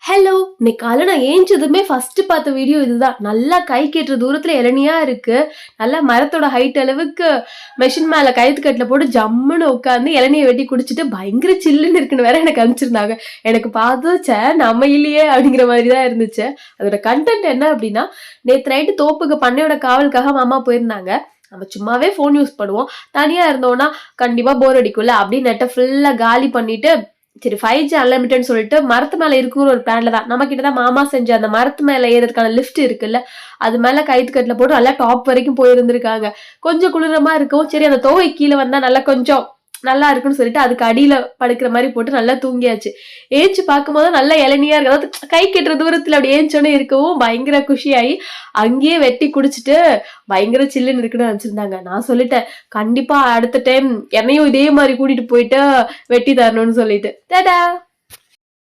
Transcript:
Hello! இன்னைக்கு காலைல நான் ஏஞ்சதுமே ஃபர்ஸ்ட் பார்த்த வீடியோ இதுதான். நல்லா கை கெட்டுற தூரத்துல இளநியா இருக்கு. நல்லா மரத்தோட ஹைட் அளவுக்கு மெஷின் மேல கயித்து கட்டுல போட்டு ஜம்முன்னு உட்காந்து இளநிய வெட்டி குடிச்சிட்டு பயங்கர சில்லுன்னு இருக்குன்னு வேற எனக்கு அனுப்பிச்சிருந்தாங்க. எனக்கு பார்த்ததும் நம்ம இல்லையே அப்படிங்கிற மாதிரி தான் இருந்துச்சு. அதோட கன்டென்ட் என்ன அப்படின்னா, நேத்து நைட்டு தோப்புக்கு பண்ணையோட காவலுக்காக மாமா போயிருந்தாங்க. நம்ம சும்மாவே ஃபோன் யூஸ் பண்ணுவோம். தனியா இருந்தோம்னா கண்டிப்பா போர் அடிக்கும்ல. அப்படியே நெட்ட ஃபுல்லா காலி பண்ணிட்டு சரி 5G அன்லிமிட்டட்னு சொல்லிட்டு மரத்து மேல இருக்குற ஒரு பிளான்ல தான் நம்ம கிட்ட தான் மாமா செஞ்ச அந்த மரத்து மேல ஏறதுக்கான லிஃப்ட் இருக்குல்ல, அது மேல கயித்து கட்டுல போட்டு நல்லா டாப் வரைக்கும் போயிருந்திருக்காங்க. கொஞ்சம் குளிரமா இருக்கும். சரி அந்த தோகை கீழ வந்தா நல்லா கொஞ்சம் நல்லா இருக்குன்னு சொல்லிட்டு அதுக்கு அடியில படுக்கிற மாதிரி போட்டு நல்லா தூங்கியாச்சு. ஏஞ்சு பார்க்கும்போது நல்லா இளநியா இருக்கு. அதாவது கை கெட்டுற தூரத்துல அப்படி ஏஞ்சோனே இருக்கவும் பயங்கர குஷியாயி அங்கேயே வெட்டி குடிச்சிட்டு பயங்கர சில்லுன்னு இருக்குன்னு நினைச்சிருந்தாங்க. நான் சொல்லிட்டேன் கண்டிப்பா அடுத்த டைம் என்னையும் இதே மாதிரி கூட்டிட்டு போயிட்டு வெட்டி தரணும்னு சொல்லிட்டு. டாடா.